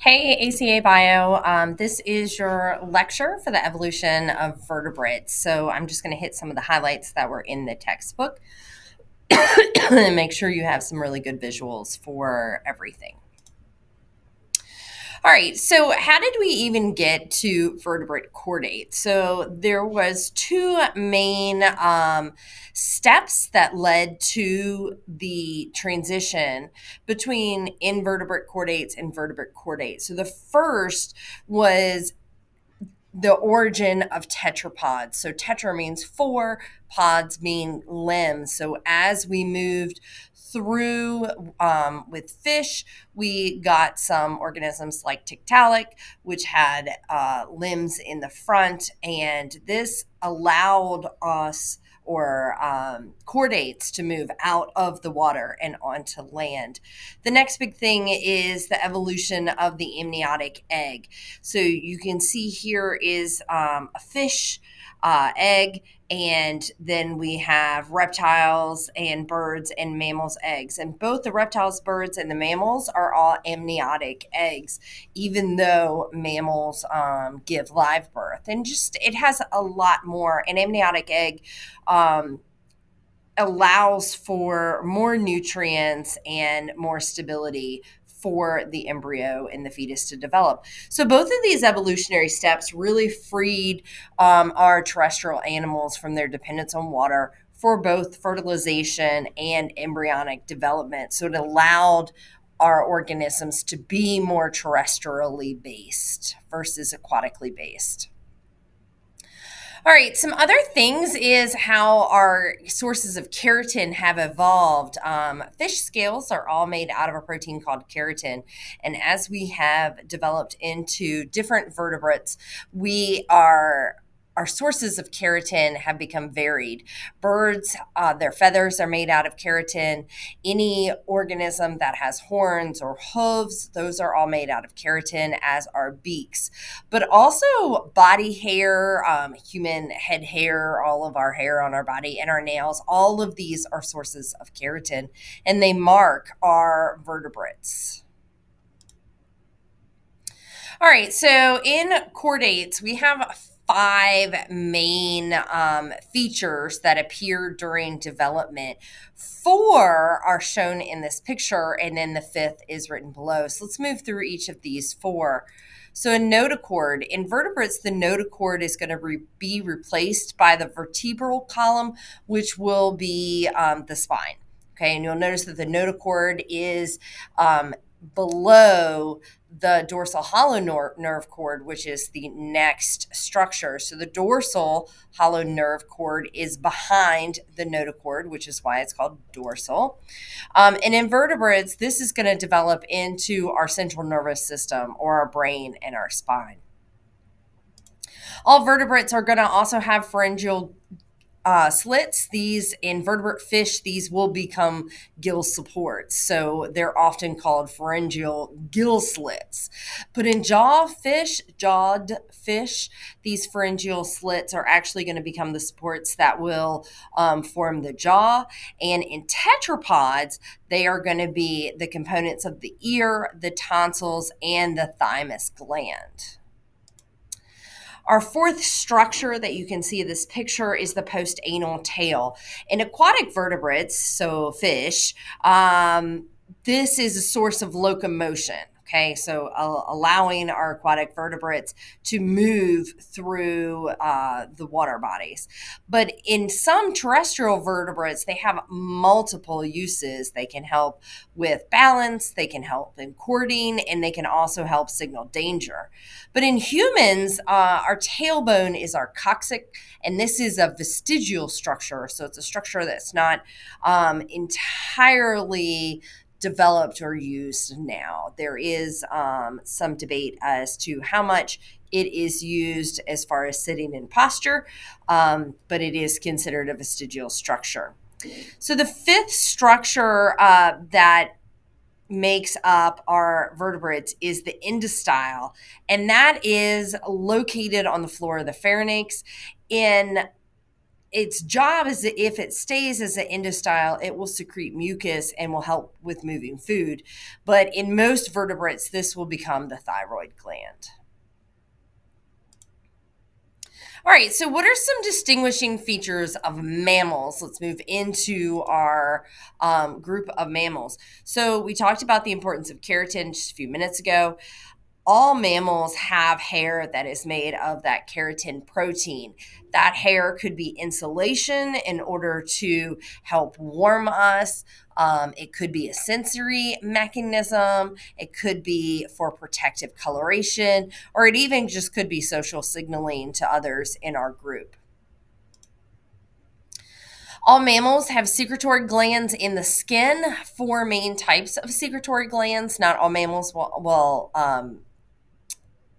Hey, ACA Bio. This is your lecture for the evolution of vertebrates. So I'm just going to hit some of the highlights that were in the textbook and make sure you have some really good visuals for everything. All right, so how did we even get to vertebrate chordates? So there was two main steps that led to the transition between invertebrate chordates and vertebrate chordates. So the first was the origin of tetrapods. So tetra means four, pods mean limbs. So as we moved through with fish, we got some organisms like Tiktaalik, which had limbs in the front, and this allowed us or chordates to move out of the water and onto land. The next big thing is the evolution of the amniotic egg. So you can see here is a fish egg, and then we have reptiles and birds and mammals' eggs. And both the reptiles, birds, and the mammals are all amniotic eggs, even though mammals give live birth. And just it has a lot more. An amniotic egg allows for more nutrients and more stability for the embryo and the fetus to develop. So both of these evolutionary steps really freed our terrestrial animals from their dependence on water for both fertilization and embryonic development. So it allowed our organisms to be more terrestrially based versus aquatically based. All right, some other things is how our sources of keratin have evolved. Fish scales are all made out of a protein called keratin. And as we have developed into different vertebrates, our sources of keratin have become varied. Birds, their feathers are made out of keratin. Any organism that has horns or hooves, those are all made out of keratin, as are beaks. But also body hair, human head hair, all of our hair on our body, and our nails, all of these are sources of keratin, and they mark our vertebrates. All right, so in chordates, we have five main features that appear during development. Four are shown in this picture, and then the fifth is written below. So let's move through each of these four. So a notochord. In vertebrates, the notochord is going to be replaced by the vertebral column, which will be the spine. Okay, and you'll notice that the notochord is below the dorsal hollow nerve cord, which is the next structure. So the dorsal hollow nerve cord is behind the notochord, which is why it's called dorsal. And in vertebrates, this is going to develop into our central nervous system or our brain and our spine. All vertebrates are going to also have pharyngeal slits. These invertebrate fish, these will become gill supports. So they're often called pharyngeal gill slits. But in jawed fish, these pharyngeal slits are actually going to become the supports that will form the jaw. And in tetrapods, they are going to be the components of the ear, the tonsils, and the thymus gland. Our fourth structure that you can see in this picture is the postanal tail. In aquatic vertebrates, so fish, this is a source of locomotion. Okay, so allowing our aquatic vertebrates to move through the water bodies. But in some terrestrial vertebrates, they have multiple uses. They can help with balance, they can help in courting, and they can also help signal danger. But in humans, our tailbone is our coccyx, and this is a vestigial structure. So it's a structure that's not entirely developed or used now. There is some debate as to how much it is used as far as sitting in posture, but it is considered a vestigial structure. So the fifth structure that makes up our vertebrates is the endostyle, and that is located on the floor of the pharynx. In its job is that if it stays as an endostyle, it will secrete mucus and will help with moving food. But in most vertebrates, this will become the thyroid gland. All right, so what are some distinguishing features of mammals? Let's move into our group of mammals. So we talked about the importance of keratin just a few minutes ago. All mammals have hair that is made of that keratin protein. That hair could be insulation in order to help warm us. It could be a sensory mechanism. It could be for protective coloration, or it even just could be social signaling to others in our group. All mammals have secretory glands in the skin, four main types of secretory glands. Not all mammals will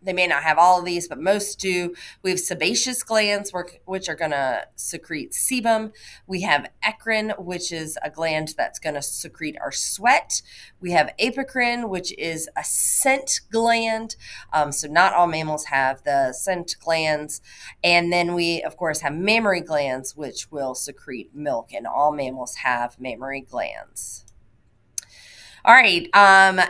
they may not have all of these, but most do. We have sebaceous glands, which are going to secrete sebum. We have eccrine, which is a gland that's going to secrete our sweat. We have apocrine, which is a scent gland. So not all mammals have the scent glands. And then we, of course, have mammary glands, which will secrete milk. And all mammals have mammary glands. All right.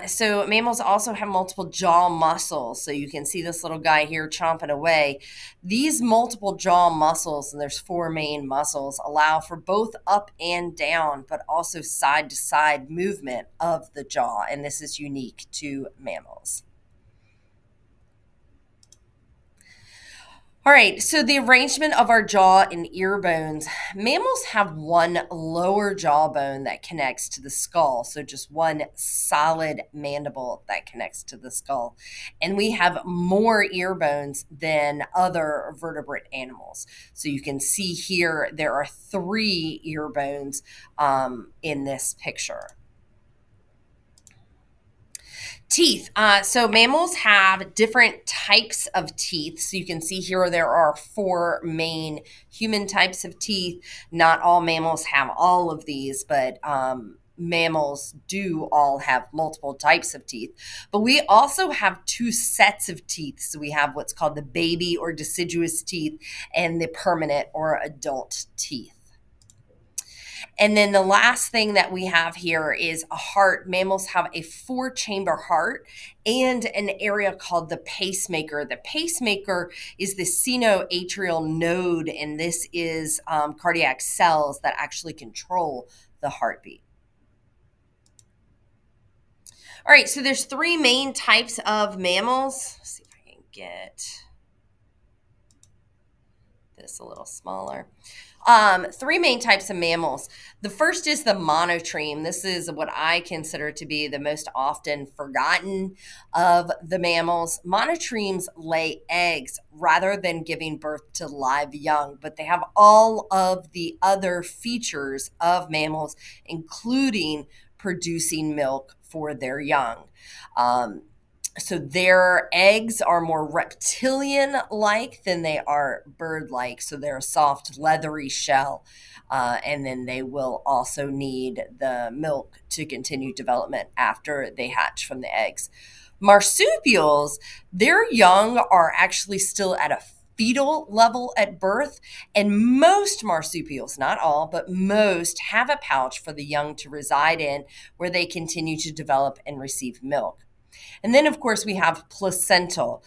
So mammals also have multiple jaw muscles. So you can see this little guy here chomping away. These multiple jaw muscles, and there's four main muscles, allow for both up and down, but also side to side movement of the jaw. And this is unique to mammals. All right, so the arrangement of our jaw and ear bones. Mammals have one lower jawbone that connects to the skull, so just one solid mandible that connects to the skull. And we have more ear bones than other vertebrate animals. So you can see here there are 3 ear bones in this picture. Teeth. So mammals have different types of teeth. So you can see here there are 4 main human types of teeth. Not all mammals have all of these, but mammals do all have multiple types of teeth. But we also have 2 sets of teeth. So we have what's called the baby or deciduous teeth and the permanent or adult teeth. And then the last thing that we have here is a heart. Mammals have a 4-chamber heart and an area called the pacemaker. The pacemaker is the sinoatrial node, and this is cardiac cells that actually control the heartbeat. All right, so there's 3 main types of mammals. Let's see if I can get this a little smaller. 3 main types of mammals. The first is the monotreme. This is what I consider to be the most often forgotten of the mammals. Monotremes lay eggs rather than giving birth to live young, but they have all of the other features of mammals, including producing milk for their young. So their eggs are more reptilian-like than they are bird-like. So they're a soft, leathery shell. And then they will also need the milk to continue development after they hatch from the eggs. Marsupials, their young are actually still at a fetal level at birth. And most marsupials, not all, but most, have a pouch for the young to reside in where they continue to develop and receive milk. And then, of course, we have placental.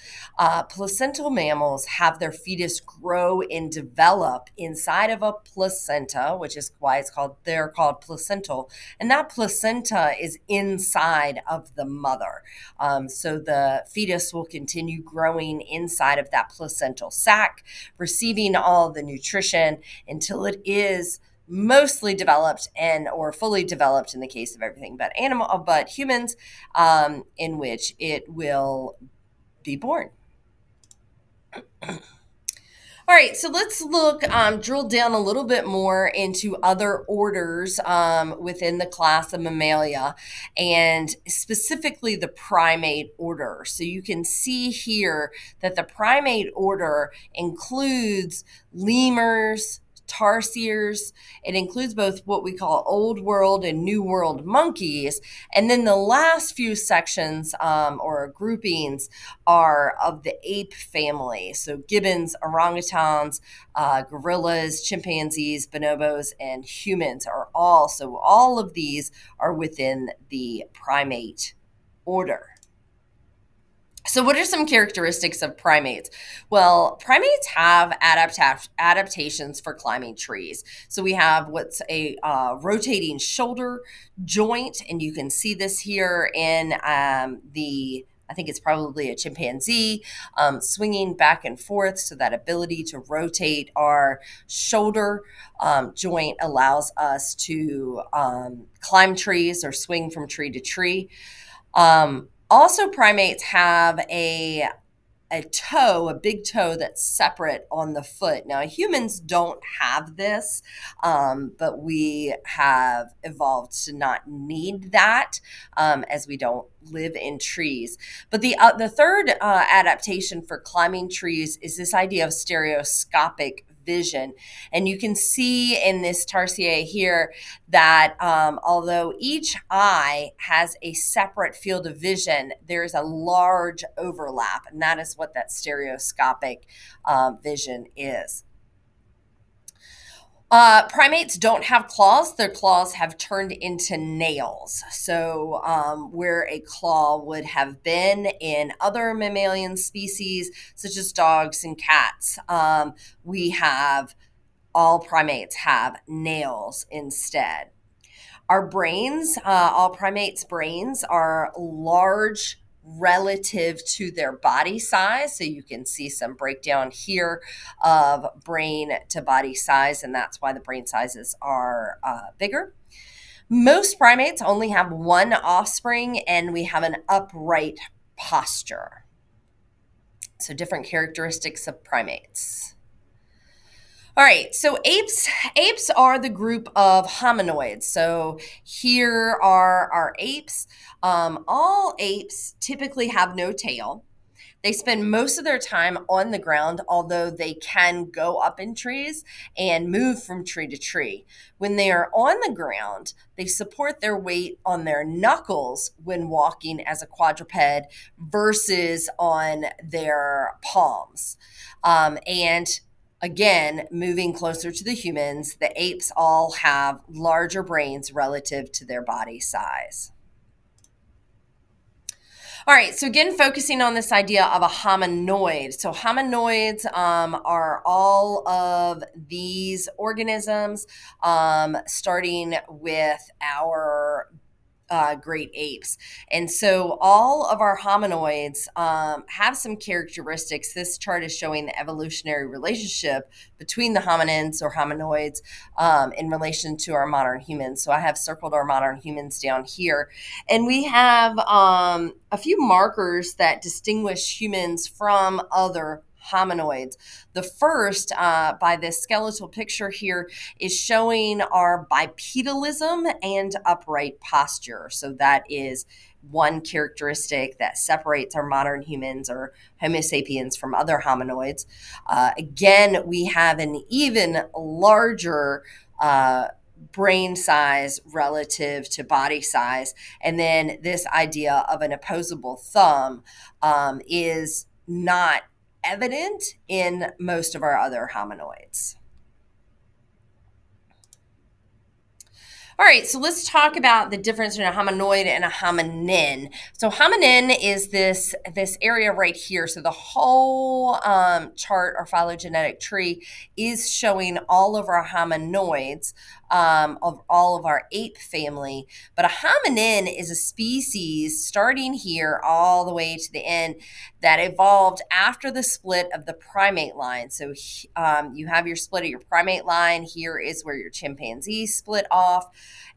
Placental mammals have their fetus grow and develop inside of a placenta, which is why they're called placental. And that placenta is inside of the mother. So the fetus will continue growing inside of that placental sac, receiving all the nutrition until it is mostly developed or fully developed in the case of everything but humans, in which it will be born. All right, so let's drill down a little bit more into other orders within the class of Mammalia, and specifically the primate order. So you can see here that the primate order includes lemurs, tarsiers. It includes both what we call Old World and New World monkeys. And then the last few sections or groupings are of the ape family. So gibbons, orangutans, gorillas, chimpanzees, bonobos, and humans are all. So all of these are within the primate order. So, what are some characteristics of primates? Well, primates have adaptations for climbing trees. So, we have what's a rotating shoulder joint, and you can see this here in I think it's probably a chimpanzee, swinging back and forth. So, that ability to rotate our shoulder joint allows us to climb trees or swing from tree to tree. Also, primates have a big toe that's separate on the foot. Now, humans don't have this, but we have evolved to not need that as we don't live in trees. But the third adaptation for climbing trees is this idea of stereoscopic vision. And you can see in this tarsier here that although each eye has a separate field of vision, there's a large overlap, and that is what that stereoscopic vision is. Primates don't have claws. Their claws have turned into nails. So where a claw would have been in other mammalian species, such as dogs and cats, all primates have nails instead. Our brains, all primates' brains are large relative to their body size. So you can see some breakdown here of brain to body size, and that's why the brain sizes are bigger. Most primates only have one offspring, and we have an upright posture. So different characteristics of primates. All right, so apes are the group of hominoids. So here are our apes. All apes typically have no tail. They spend most of their time on the ground, although they can go up in trees and move from tree to tree. When they are on the ground, they support their weight on their knuckles when walking as a quadruped versus on their palms. And again, moving closer to the humans, the apes all have larger brains relative to their body size. All right, so again, focusing on this idea of a hominoid. So hominoids are all of these organisms, starting with our great apes. And so all of our hominoids have some characteristics. This chart is showing the evolutionary relationship between the hominins or hominoids in relation to our modern humans. So I have circled our modern humans down here. And we have a few markers that distinguish humans from other hominoids. The first, by this skeletal picture here, is showing our bipedalism and upright posture. So that is one characteristic that separates our modern humans or Homo sapiens from other hominoids. Again, we have an even larger brain size relative to body size. And then this idea of an opposable thumb is not evident in most of our other hominoids. All right, so let's talk about the difference between a hominoid and a hominin. So hominin is this area right here. So the whole chart or phylogenetic tree is showing all of our hominoids, of all of our ape family. But a hominin is a species starting here all the way to the end that evolved after the split of the primate line. So you have your split of your primate line. Here is where your chimpanzee split off.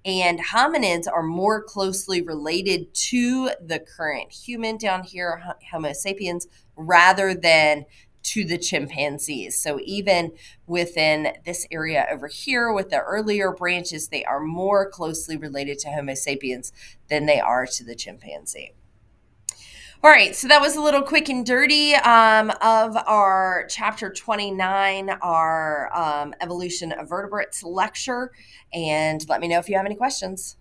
And hominids are more closely related to the current human down here, Homo sapiens, rather than to the chimpanzees. So even within this area over here with the earlier branches, they are more closely related to Homo sapiens than they are to the chimpanzee. All right, so that was a little quick and dirty of our chapter 29, our Evolution of Vertebrates lecture. And let me know if you have any questions.